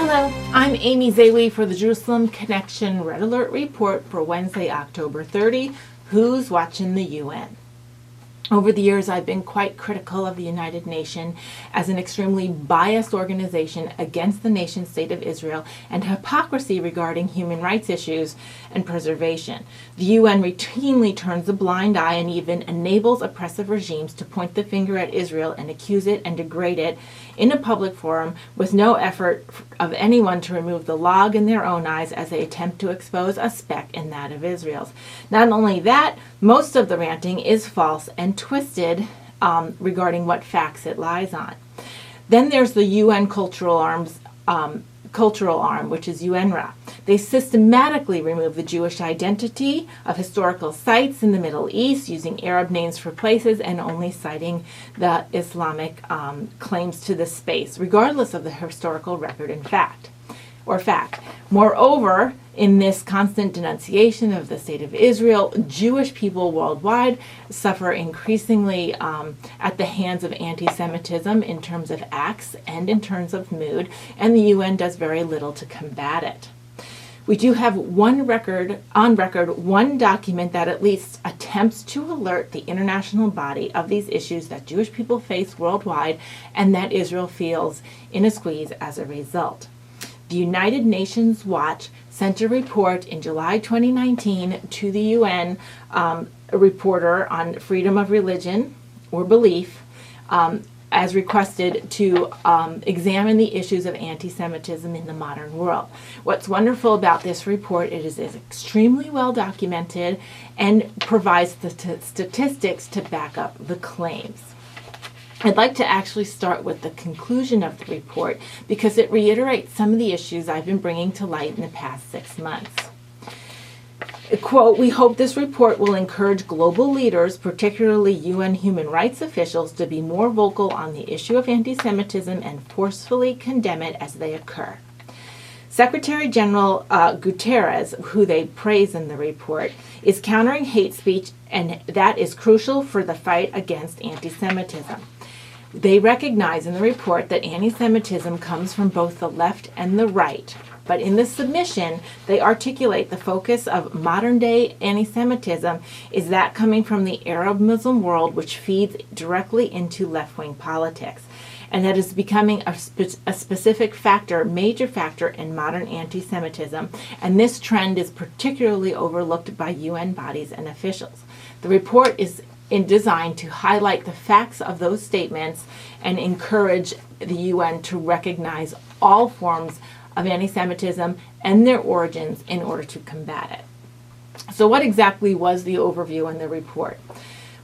Hello, I'm Amy Zawi for the Jerusalem Connection Red Alert Report for Wednesday, October 30. Who's watching the UN? Over the years, I've been quite critical of the United Nations as an extremely biased organization against the nation-state of Israel and hypocrisy regarding human rights issues and preservation. The UN routinely turns a blind eye and even enables oppressive regimes to point the finger at Israel and accuse it and degrade it in a public forum with no effort of anyone to remove the log in their own eyes as they attempt to expose a speck in that of Israel's. Not only that, most of the ranting is false and twisted regarding what facts it lies on. Then there's the UN cultural arm, which is UNRWA. They systematically remove the Jewish identity of historical sites in the Middle East, using Arab names for places and only citing the Islamic claims to the space, regardless of the historical record and fact. Moreover, in this constant denunciation of the state of Israel, Jewish people worldwide suffer increasingly at the hands of anti-Semitism in terms of acts and in terms of mood, and the UN does very little to combat it. We do have one document that at least attempts to alert the international body of these issues that Jewish people face worldwide and that Israel feels in a squeeze as a result. The United Nations Watch sent a report in July 2019 to the UN, a reporter on freedom of religion or belief, as requested to examine the issues of anti-Semitism in the modern world. What's wonderful about this report, it is extremely well documented and provides the statistics to back up the claims. I'd like to actually start with the conclusion of the report because it reiterates some of the issues I've been bringing to light in the past 6 months. Quote, "We hope this report will encourage global leaders, particularly UN human rights officials, to be more vocal on the issue of anti-Semitism and forcefully condemn it as they occur." Secretary General Guterres, who they praise in the report, is countering hate speech, and that is crucial for the fight against anti-Semitism. They recognize in the report that anti-Semitism comes from both the left and the right. But in the submission, they articulate the focus of modern-day anti-Semitism is that coming from the Arab Muslim world, which feeds directly into left-wing politics. And that is becoming a specific major factor in modern anti-Semitism. And this trend is particularly overlooked by UN bodies and officials. The report is designed to highlight the facts of those statements and encourage the UN to recognize all forms of anti-Semitism and their origins in order to combat it. So what exactly was the overview in the report?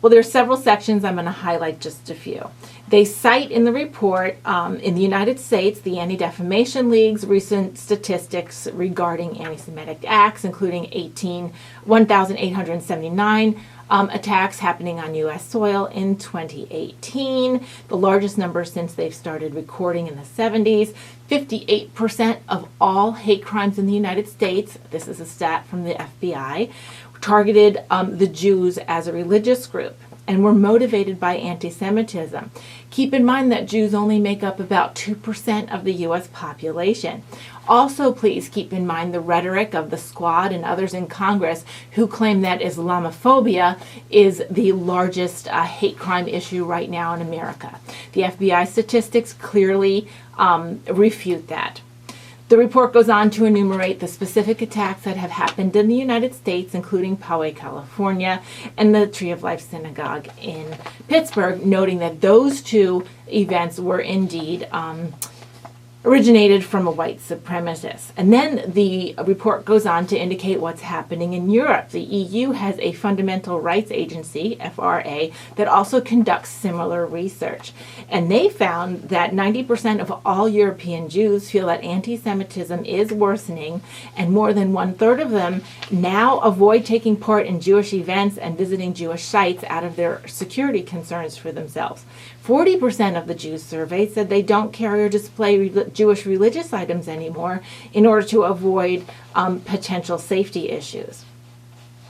Well, there are several sections. I'm going to highlight just a few. They cite in the report, in the United States, the Anti-Defamation League's recent statistics regarding anti-Semitic acts, including 1,879 attacks happening on U.S. soil in 2018, the largest number since they've started recording in the 70s. 58% of all hate crimes in the United States, this is a stat from the FBI, targeted the Jews as a religious group and were motivated by anti-Semitism. Keep in mind that Jews only make up about 2% of the U.S. population. Also, please keep in mind the rhetoric of the Squad and others in Congress who claim that Islamophobia is the largest hate crime issue right now in America. The FBI statistics clearly refute that. The report goes on to enumerate the specific attacks that have happened in the United States, including Poway, California, and the Tree of Life Synagogue in Pittsburgh, noting that those two events were indeed originated from a white supremacist. And then the report goes on to indicate what's happening in Europe. The EU has a fundamental rights agency, FRA, that also conducts similar research. And they found that 90% of all European Jews feel that anti-Semitism is worsening, and more than 1/3 of them now avoid taking part in Jewish events and visiting Jewish sites out of their security concerns for themselves. 40% of the Jews surveyed said they don't carry or display Jewish religious items anymore in order to avoid potential safety issues.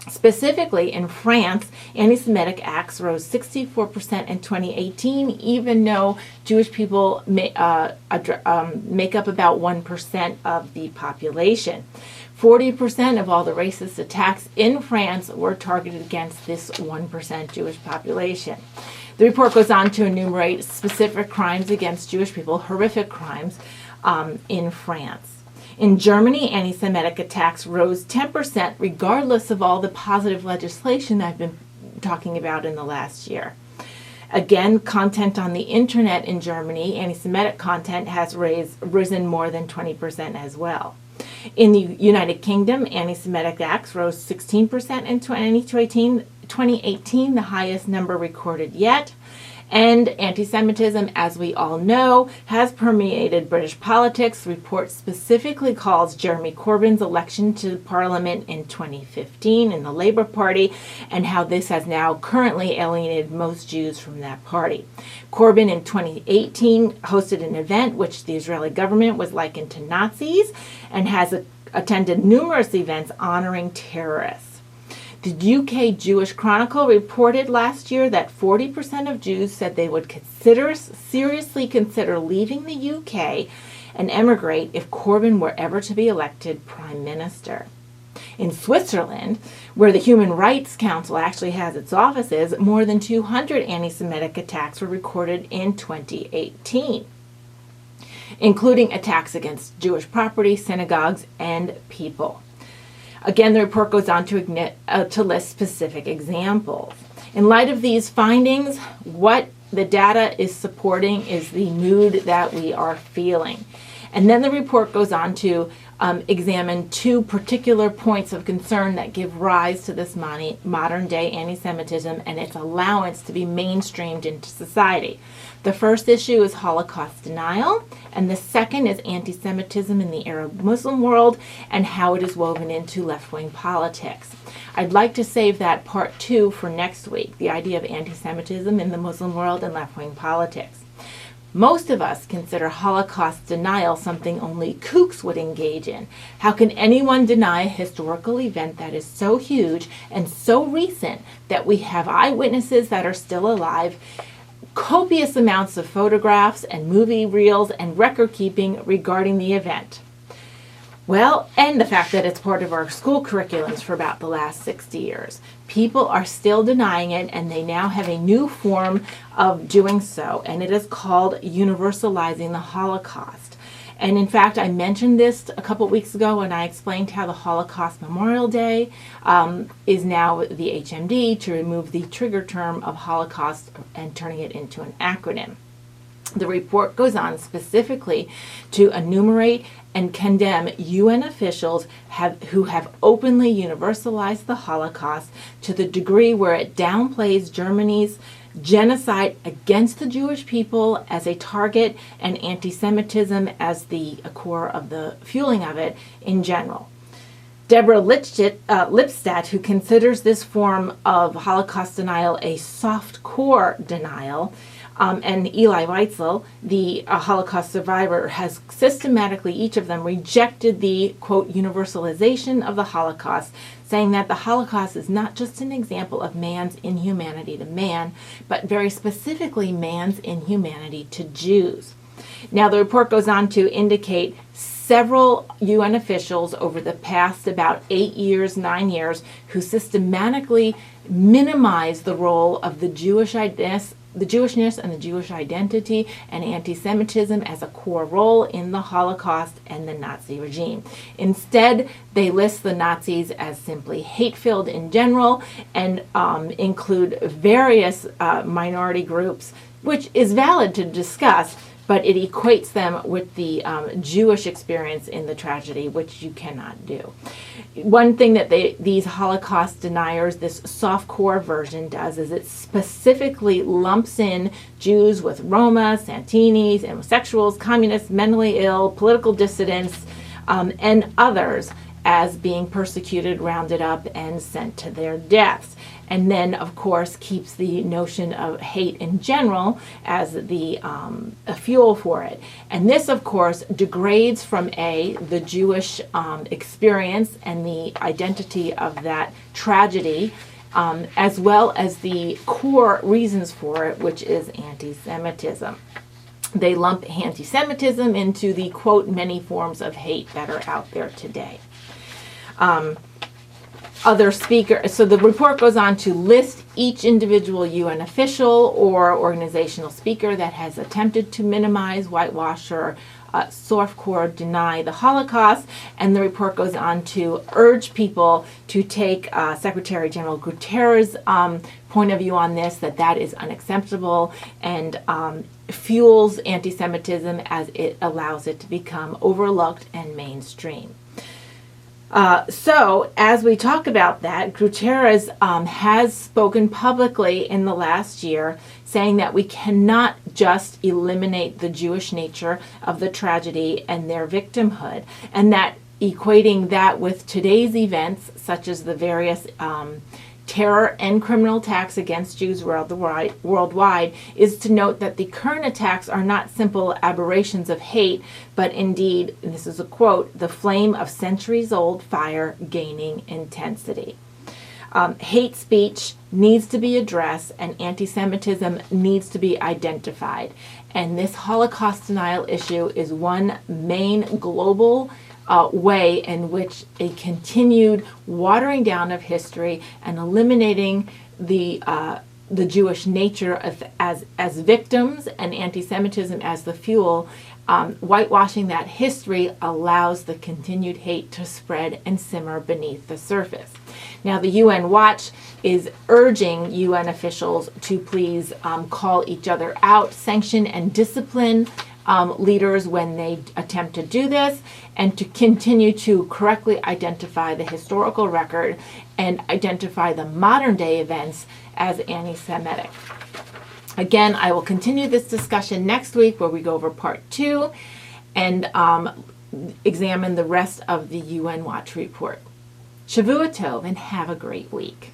Specifically, in France, anti-Semitic acts rose 64% in 2018, even though Jewish people make up about 1% of the population. 40% of all the racist attacks in France were targeted against this 1% Jewish population. The report goes on to enumerate specific crimes against Jewish people, horrific crimes, in France. In Germany, anti-Semitic attacks rose 10%, regardless of all the positive legislation I've been talking about in the last year. Again, content on the internet in Germany, anti-Semitic content, has risen more than 20% as well. In the United Kingdom, anti-Semitic acts rose 16% in 2018, the highest number recorded yet. And anti-Semitism, as we all know, has permeated British politics. The report specifically calls Jeremy Corbyn's election to Parliament in 2015 in the Labour Party, and how this has now currently alienated most Jews from that party. Corbyn in 2018 hosted an event which the Israeli government was likened to Nazis, and has attended numerous events honoring terrorists. The UK Jewish Chronicle reported last year that 40% of Jews said they would seriously consider leaving the UK and emigrate if Corbyn were ever to be elected Prime Minister. In Switzerland, where the Human Rights Council actually has its offices, more than 200 anti-Semitic attacks were recorded in 2018, including attacks against Jewish property, synagogues, and people. Again, the report goes on to list specific examples. In light of these findings, what the data is supporting is the mood that we are feeling. And then the report goes on to examine two particular points of concern that give rise to this modern day anti-Semitism and its allowance to be mainstreamed into society. The first issue is Holocaust denial, and the second is anti-Semitism in the Arab Muslim world and how it is woven into left-wing politics. I'd like to save that part 2 for next week, the idea of anti-Semitism in the Muslim world and left-wing politics. Most of us consider Holocaust denial something only kooks would engage in. How can anyone deny a historical event that is so huge and so recent that we have eyewitnesses that are still alive, copious amounts of photographs and movie reels and record keeping regarding the event? Well, and the fact that it's part of our school curriculums for about the last 60 years. People are still denying it, and they now have a new form of doing so, and it is called universalizing the Holocaust. And in fact, I mentioned this a couple weeks ago when I explained how the Holocaust Memorial Day is now the HMD, to remove the trigger term of Holocaust and turning it into an acronym. The report goes on specifically to enumerate and condemn UN officials who have openly universalized the Holocaust to the degree where it downplays Germany's genocide against the Jewish people as a target and anti-Semitism as the core of the fueling of it in general. Deborah Lipstadt, who considers this form of Holocaust denial a soft core denial, and Eli Weitzel, the Holocaust survivor, has systematically, each of them, rejected the, quote, universalization of the Holocaust, saying that the Holocaust is not just an example of man's inhumanity to man, but very specifically man's inhumanity to Jews. Now, the report goes on to indicate several UN officials over the past about 9 years, who systematically minimize the role of the Jewishness and the Jewish identity and anti-Semitism as a core role in the Holocaust and the Nazi regime. Instead, they list the Nazis as simply hate-filled in general and include various minority groups, which is valid to discuss, but it equates them with the Jewish experience in the tragedy, which you cannot do. One thing that these Holocaust deniers, this soft-core version, does is it specifically lumps in Jews with Roma, Santinis, homosexuals, communists, mentally ill, political dissidents, and others as being persecuted, rounded up, and sent to their deaths. and then, of course, keeps the notion of hate in general as the a fuel for it. And this, of course, degrades from the Jewish experience and the identity of that tragedy, as well as the core reasons for it, which is anti-Semitism. They lump anti-Semitism into the, quote, many forms of hate that are out there today. Other speakers, so the report goes on to list each individual UN official or organizational speaker that has attempted to minimize, whitewash, or softcore deny the Holocaust, and the report goes on to urge people to take Secretary General Guterres' point of view on this, that is unacceptable, and fuels anti-Semitism as it allows it to become overlooked and mainstream. So, as we talk about that, Guterres has spoken publicly in the last year saying that we cannot just eliminate the Jewish nature of the tragedy and their victimhood, and that equating that with today's events, such as the various terror and criminal attacks against Jews worldwide, is to note that the current attacks are not simple aberrations of hate, but indeed, and this is a quote, the flame of centuries-old fire gaining intensity. Hate speech needs to be addressed, and anti-Semitism needs to be identified. And this Holocaust denial issue is one main global way in which a continued watering down of history and eliminating the Jewish nature as victims and anti-Semitism as the fuel, whitewashing that history allows the continued hate to spread and simmer beneath the surface. Now, the UN Watch is urging UN officials to please call each other out, sanction and discipline leaders when they attempt to do this, and to continue to correctly identify the historical record and identify the modern day events as anti-Semitic. Again, I will continue this discussion next week where we go over part 2 and examine the rest of the UN Watch report. Shavua Tov, and have a great week.